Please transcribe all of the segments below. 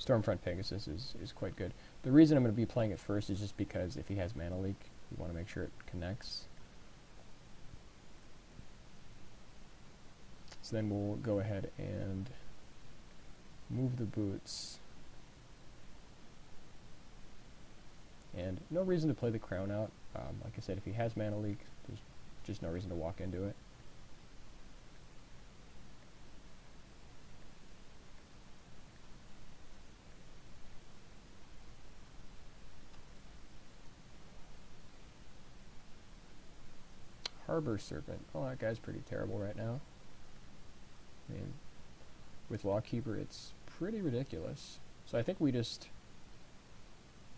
Stormfront Pegasus is quite good. The reason I'm going to be playing it first is just because if he has Mana Leak, we want to make sure it connects. So then we'll go ahead and move the boots. And no reason to play the crown out. Like I said, if he has Mana Leak, there's just no reason to walk into it. Harbor Serpent. Oh, that guy's pretty terrible right now. I mean, with Lawkeeper, it's pretty ridiculous. So I think we just...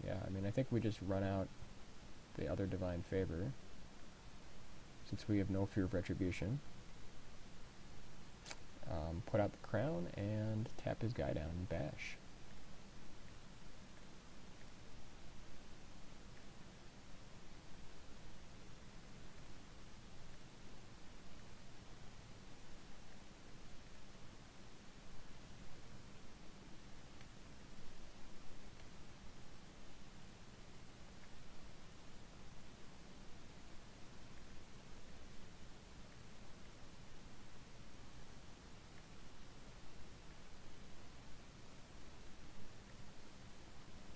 Yeah, I mean, I think we just run out the other Divine Favor, since we have no fear of retribution. Put out the crown and tap his guy down and bash.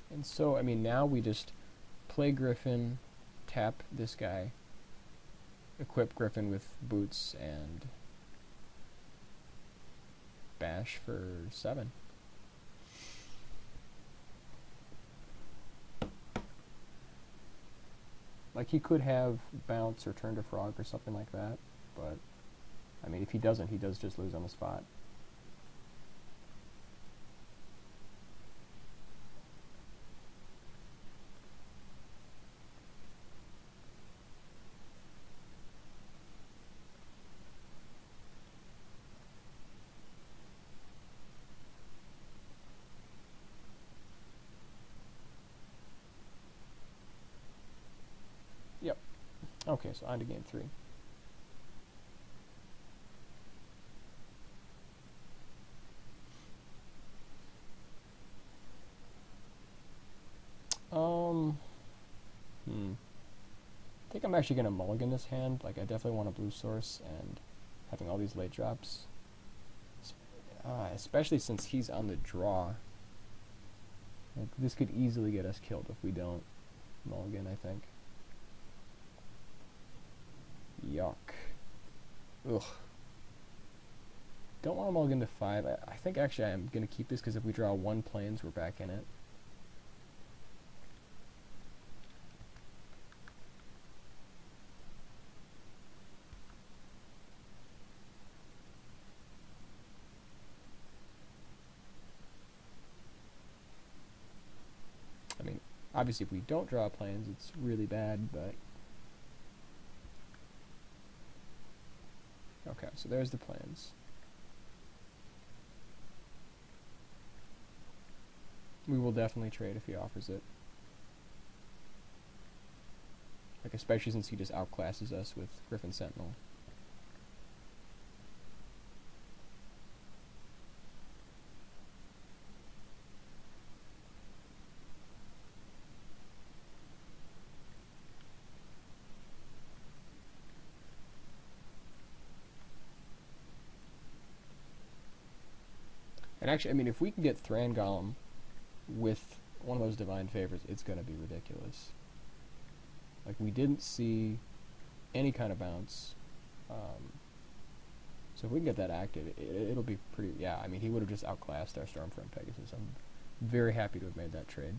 And so, I mean, now we just play Griffin, tap this guy, equip Griffin with boots, and bash for 7. Like, he could have bounce or turn to frog or something like that, but, I mean, if he doesn't, he does just lose on the spot. Yep. Okay, so on to game 3. I think I'm actually going to mulligan this hand. Like, I definitely want a blue source, and having all these late drops, especially since he's on the draw. Like, this could easily get us killed if we don't mulligan, I think. Yuck. Ugh. Don't want to mulligan to 5. I think actually I'm going to keep this, because if we draw 1 plains, we're back in it. I mean, obviously if we don't draw plains, it's really bad, but... Okay, so there's the plains. We will definitely trade if he offers it. Like, especially since he just outclasses us with Griffin Sentinel. And actually, I mean, if we can get Thran Golem with one of those Divine Favors, it's going to be ridiculous. Like, we didn't see any kind of bounce. So if we can get that active, it'll be pretty... Yeah, I mean, he would have just outclassed our Stormfront Pegasus. I'm very happy to have made that trade.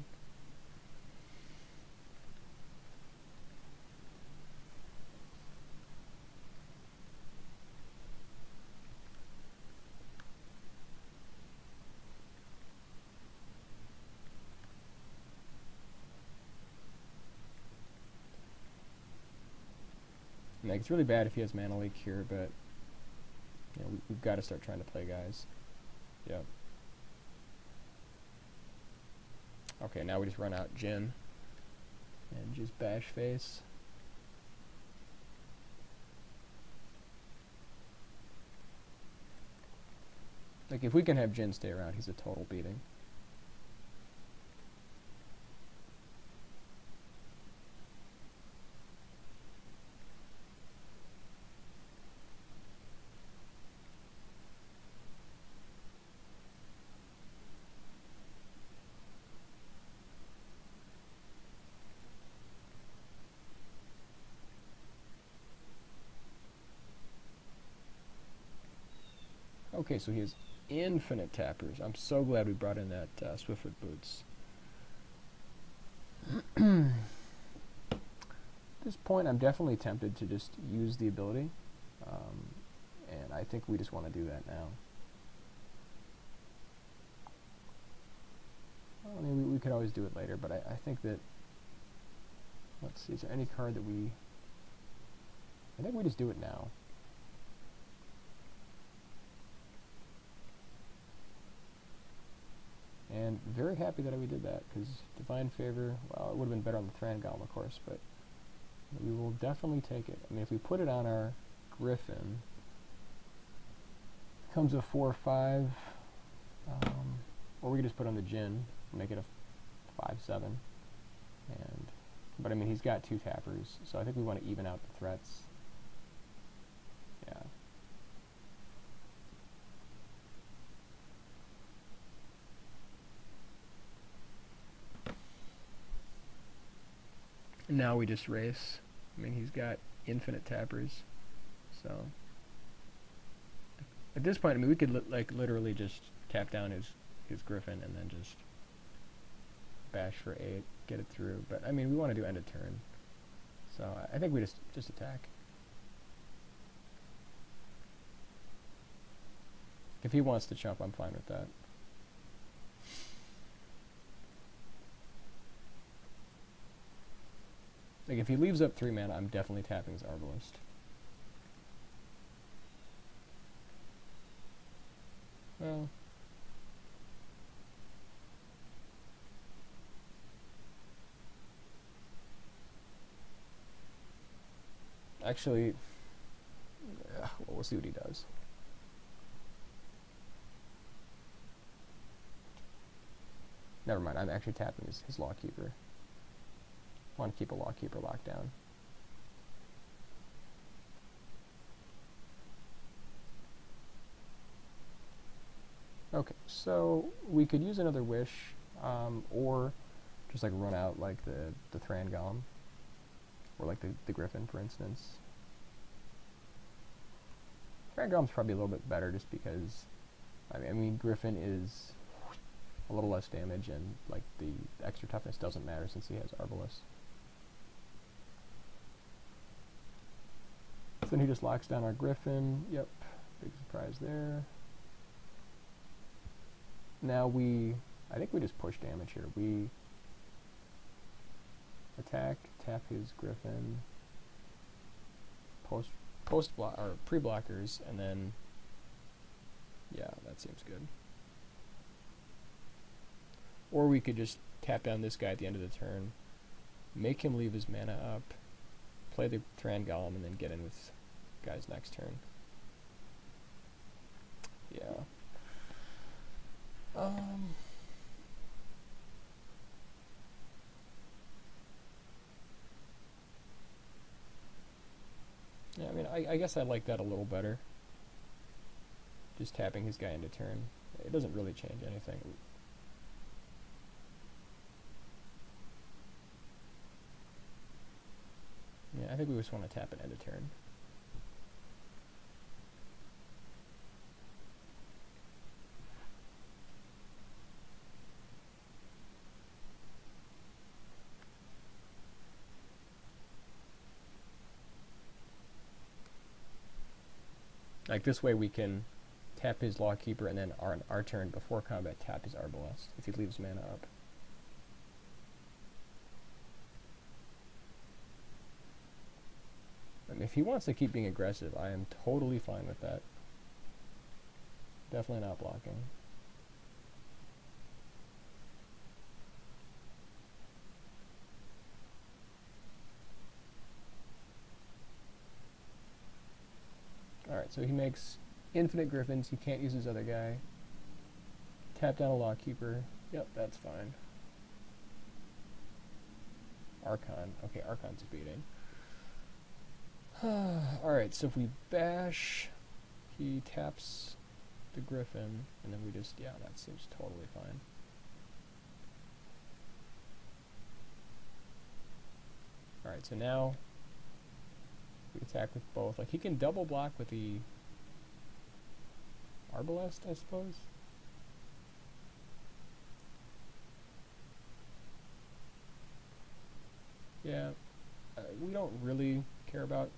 Like, it's really bad if he has Mana Leak here, but you know, we've got to start trying to play guys. Yep. Okay, now we just run out Jin and just bash face. Like, if we can have Jin stay around, he's a total beating. Okay, so he has infinite tappers. I'm so glad we brought in that Swiftfoot Boots. At this point, I'm definitely tempted to just use the ability, and I think we just want to do that now. I mean, we could always do it later, but I think that, let's see, is there any card that I think we just do it now. And very happy that we did that, because Divine Favor, well, it would have been better on the Thran-Golem, of course, but we will definitely take it. I mean, if we put it on our Griffin, it comes a 4/5, or we could just put on the Djinn, make it a 5/7, but I mean, he's got 2 tappers, so I think we want to even out the threats. Yeah. And now we just race. I mean, he's got infinite tappers, so at this point, I mean, we could literally just tap down his Griffin and then just bash for 8, get it through. But I mean, we want to do end of turn, so I think we just attack. If he wants to chump, I'm fine with that. Like, if he leaves up 3 mana, I'm definitely tapping his Arbalest. Well, actually, well, we'll see what he does. Never mind, I'm actually tapping his Lawkeeper. I want to keep a Lawkeeper locked down. Okay, so we could use another Wish, or just like run out like the Thran-Golem, or like the Griffin, for instance. Thran-Golem's probably a little bit better just because, I mean, Griffin is a little less damage, and like the extra toughness doesn't matter since he has Arbalest. So then he just locks down our Griffin. Yep, big surprise there. Now I think we just push damage here. We attack, tap his Griffin, pre-blockers, and then, yeah, that seems good. Or we could just tap down this guy at the end of the turn, make him leave his mana up, play the Thran-Golem, and then get in with guys next turn. Yeah. Yeah, I mean, I guess I like that a little better. Just tapping his guy into turn. It doesn't really change anything. Yeah, I think we just want to tap it end of turn. Like, this way we can tap his Lawkeeper and then our turn before combat tap his Arbalest if he leaves mana up. I mean, if he wants to keep being aggressive, I am totally fine with that. Definitely not blocking. Alright, so he makes infinite Griffins. He can't use his other guy. Tap down a Lawkeeper. Yep, that's fine. Archon. Okay, Archon's beating. Alright, so if we bash, he taps the Griffin, and then we just, yeah, that seems totally fine. Alright, so now we attack with both. Like, he can double block with the Arbalest, I suppose? Yeah, we don't really care about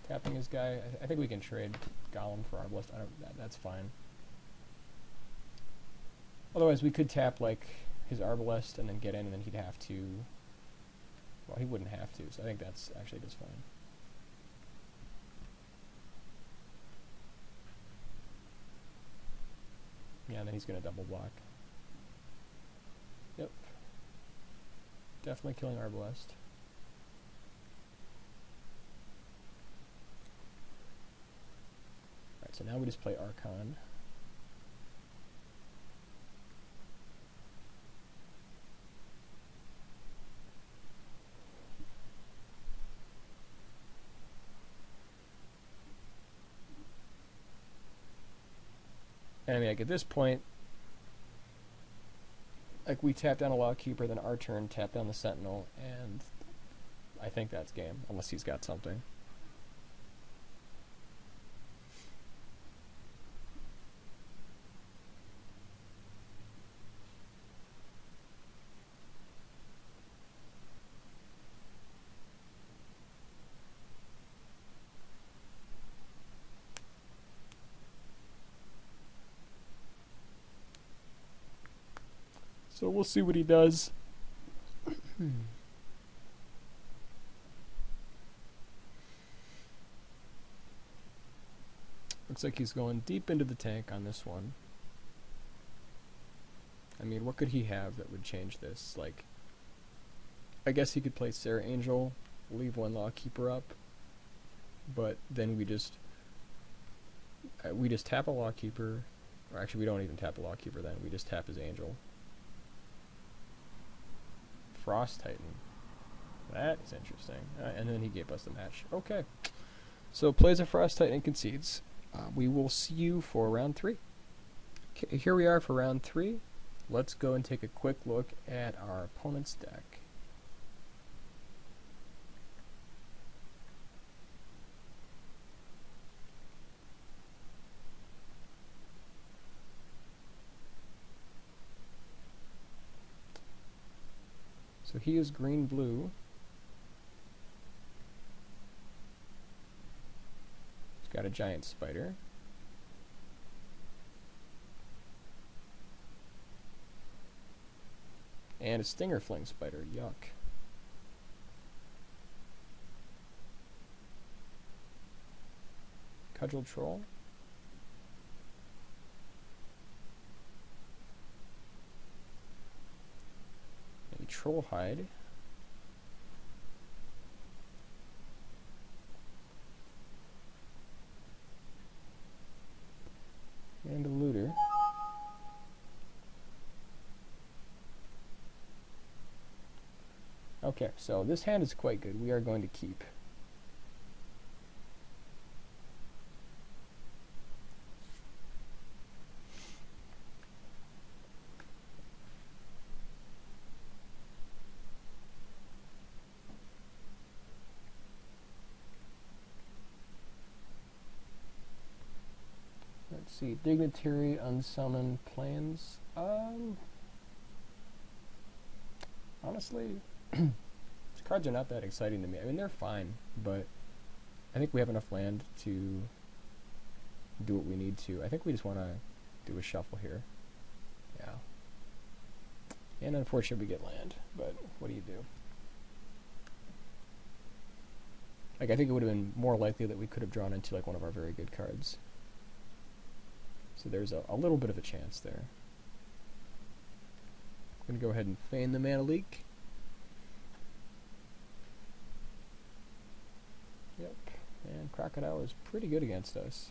tapping his guy. I think we can trade Golem for Arbalest. That's fine. Otherwise, we could tap like his Arbalest and then get in, and then he'd have to. Well, he wouldn't have to, so I think that's actually just fine. Yeah, and then he's gonna double block. Yep. Definitely killing Arbalest. Alright, so now we just play Archon. And I mean, like, at this point, like, we tap down a Lawkeeper, then our turn, tap down the Sentinel, and I think that's game, unless he's got something. So we'll see what he does. Looks like he's going deep into the tank on this one. I mean, what could he have that would change this? Like, I guess he could play Sarah Angel, leave one Lawkeeper up, but then we just tap a Lawkeeper, or actually we don't even tap a Lawkeeper then, we just tap his Angel. Frost Titan. That is interesting. And then he gave us the match. Okay. So plays a Frost Titan and concedes. We will see you for round 3. Okay, here we are for round 3. Let's go and take a quick look at our opponent's deck. So he is green-blue. He's got a giant spider. And a stinger fling spider. Yuck. Cudgel troll. Troll hide. And a looter. Okay, so this hand is quite good. We are going to keep. Let's see, Dignitary, Unsummon, Plans. Honestly, these cards are not that exciting to me. I mean, they're fine, but I think we have enough land to do what we need to. I think we just want to do a shuffle here. Yeah. And unfortunately we get land, but what do you do? Like, I think it would have been more likely that we could have drawn into like one of our very good cards. So there's a little bit of a chance there. I'm going to go ahead and feign the mana leak. Yep, and Crocodile is pretty good against us.